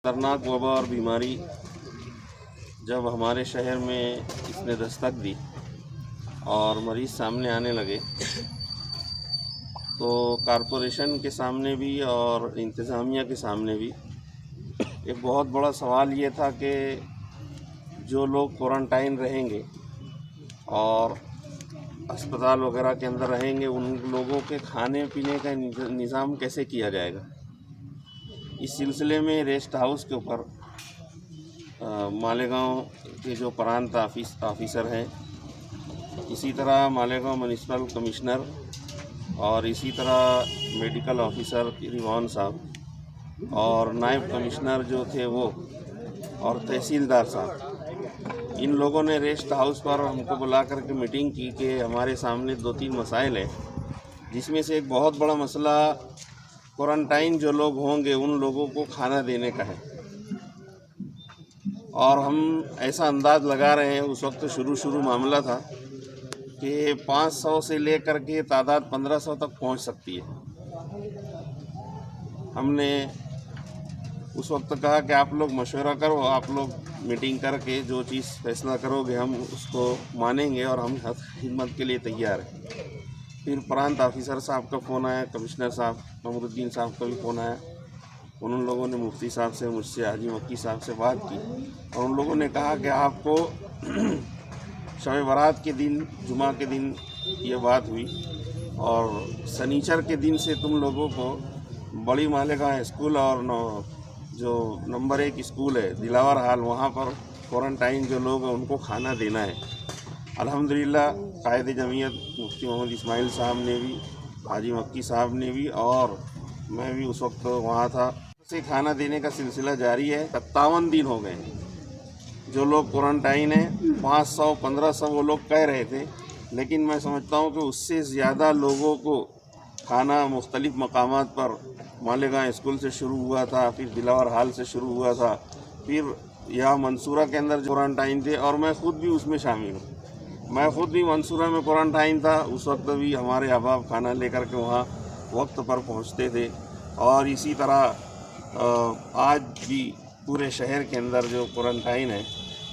खतरनाक वबा और बीमारी जब हमारे शहर में इसने दस्तक दी और मरीज़ सामने आने लगे तो कॉरपोरेशन के सामने भी और इंतज़ामिया के सामने भी एक बहुत बड़ा सवाल ये था कि जो लोग क्वारंटाइन रहेंगे और अस्पताल वगैरह के अंदर रहेंगे उन लोगों के खाने पीने का निज़ाम कैसे किया जाएगा। इस सिलसिले में रेस्ट हाउस के ऊपर मालेगांव के जो प्रांत ऑफिसर हैं, इसी तरह मालेगांव म्युनिसिपल कमिश्नर और इसी तरह मेडिकल ऑफिसर रिवान साहब और नायब कमिश्नर जो थे वो और तहसीलदार साहब, इन लोगों ने रेस्ट हाउस पर हमको बुला करके मीटिंग की कि हमारे सामने 2-3 मसाइल हैं, जिसमें से एक बहुत बड़ा मसला क्वारंटाइन जो लोग होंगे उन लोगों को खाना देने का है। और हम ऐसा अंदाज़ लगा रहे हैं, उस वक्त शुरू मामला था कि 500 से लेकर के तादाद 1500 तक पहुंच सकती है। हमने उस वक्त कहा कि आप लोग मशवरा करो, आप लोग मीटिंग करके जो चीज़ फैसला करोगे हम उसको मानेंगे और हम खिदमत के लिए तैयार हैं। फिर प्रांत ऑफिसर साहब का फ़ोन आया, कमिश्नर साहब ममरुद्दीन साहब का भी फ़ोन आया। उन लोगों ने मुफ्ती साहब से, मुझसे, हाजी मक्की साहब से बात की और उन लोगों ने कहा कि आपको शब बारात के दिन, जुमा के दिन ये बात हुई और शनिचर के दिन से तुम लोगों को बड़ी मालेगांव स्कूल और जो नंबर 1 स्कूल है दिलावर हाल, वहाँ पर क्वारंटाइन जो लोग हैं उनको खाना देना है। अल्हम्दुलिल्लाह कायद जमीयत मुफ्ती मोहम्मद इस्माइल साहब ने भी, हाजी मक्की साहब ने भी और मैं भी उस वक्त वहाँ था, से खाना देने का सिलसिला जारी है। 57 दिन हो गए जो लोग क्वारंटाइन हैं। 500-1500 वो लोग कह रहे थे, लेकिन मैं समझता हूँ कि उससे ज़्यादा लोगों को खाना मुख्तलिफ़ मकामात पर मालेगांव स्कूल से शुरू हुआ था, फिर दिलावर हाल से शुरू हुआ था, फिर यहाँ मंसूरा के अंदर क्वारंटाइन थे और मैं ख़ुद भी उसमें शामिल हूँ। मैं ख़ुद भी मंसूरा में क्वारंटाइन था। उस वक्त भी हमारे अहबाब खाना लेकर के वहाँ वक्त पर पहुँचते थे और इसी तरह आज भी पूरे शहर के अंदर जो क्वारंटाइन है,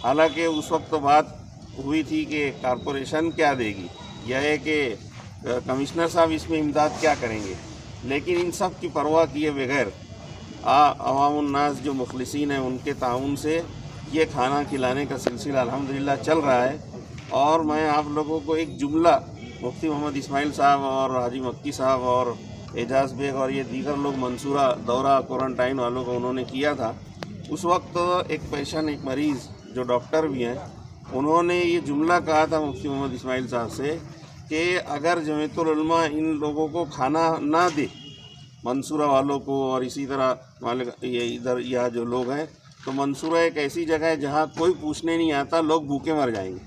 हालांकि उस वक्त बात हुई थी कि कॉरपोरेशन क्या देगी, यह है कि कमिश्नर साहब इसमें इमदाद क्या करेंगे, लेकिन इन सब की परवाह किए बगैर अवामुन्नास जो मुखलिसीन हैं उनके ताउन से ये खाना खिलाने का सिलसिला अल्हम्दुलिल्लाह चल रहा है। और मैं आप लोगों को एक जुमला मुफ्ती मोहम्मद इस्माइल साहब और हाजी मक्की साहब और एजाज बेग और ये दीगर लोग मंसूरा दौरा क्वारंटाइन वालों को उन्होंने किया था। उस वक्त एक पेशेंट, एक मरीज़ जो डॉक्टर भी हैं, उन्होंने ये जुमला कहा था मुफ्ती मोहम्मद इस्माइल साहब से कि अगर जमीयतुल उलमा इन लोगों को खाना ना दे, मंसूरा वालों को और इसी तरह ये इधर यहाँ जो लोग हैं, तो मंसूरा एक ऐसी जगह है जहाँ कोई पूछने नहीं आता, लोग भूखे मर जाएंगे।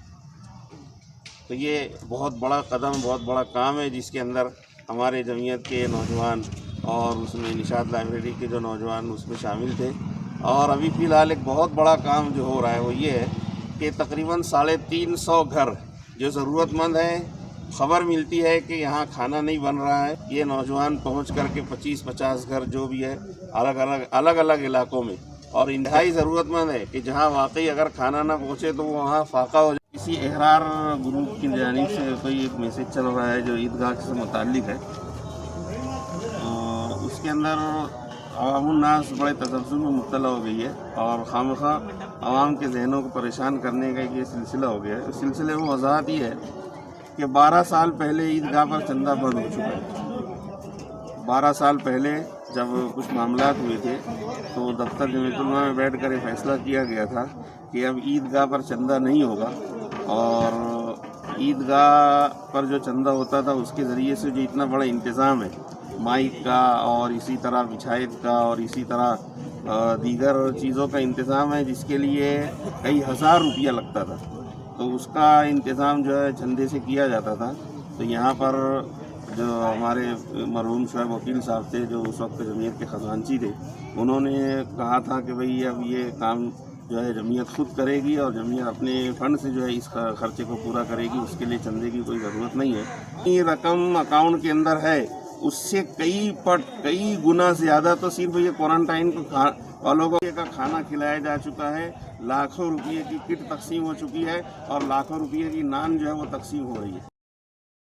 तो ये बहुत बड़ा कदम, बहुत बड़ा काम है जिसके अंदर हमारे जमीयत के नौजवान और उसमें निशात लाइब्रेरी के जो नौजवान उसमें शामिल थे। और अभी फ़िलहाल एक बहुत बड़ा काम जो हो रहा है वो ये है कि तकरीबन 350 घर जो ज़रूरतमंद हैं, ख़बर मिलती है कि यहाँ खाना नहीं बन रहा है, ये नौजवान पहुँच करके 25-50 घर जो भी है अलग अलग इलाकों में, और इंतहाई ज़रूरतमंद है कि जहाँ वाकई अगर खाना ना पहुँचे तो वहाँ फाका हो जाए। किसी एहरार ग्रुप की जानिब से कोई एक मैसेज चल रहा है जो ईदगाह से मुताल्लिक़ है, उसके अंदर अवामुन्नास बड़े तसव्वुर में मुब्तला हो गई है और खामखा आवाम के जहनों को परेशान करने का ये सिलसिला हो गया है। इस सिलसिले में वजाहत ये है कि 12 साल पहले ईदगाह पर चंदा बंद हो चुका है। 12 साल पहले जब कुछ मामलात हुए थे तो दफ्तर जमीयतुल उलमा में बैठ कर फैसला किया गया था कि अब ईदगाह पर चंदा नहीं होगा और ईदगाह पर जो चंदा होता था उसके ज़रिए से जो इतना बड़ा इंतज़ाम है माइक का और इसी तरह बिछायत का और इसी तरह दीगर चीज़ों का इंतज़ाम है, जिसके लिए कई हज़ार रुपया लगता था, तो उसका इंतज़ाम जो है चंदे से किया जाता था। तो यहाँ पर जो हमारे मरहूम शुएब वकील साहब थे जो उस वक्त जमीयत के ख़जानची थे, उन्होंने कहा था कि भाई अब ये काम जो है जमीयत खुद करेगी और जमीयत अपने फ़ंड से जो है इस खर्चे को पूरा करेगी, उसके लिए चंदे की कोई ज़रूरत नहीं है। ये रकम अकाउंट के अंदर है, उससे कई गुना ज़्यादा तो सिर्फ ये क्वारंटाइन को والوں کو کا کھانا کھلایا جا چکا ہے، لاکھوں روپئے کی کٹ تقسیم ہو چکی ہے اور لاکھوں روپئے کی نان جو ہے وہ تقسیم ہو رہی ہے۔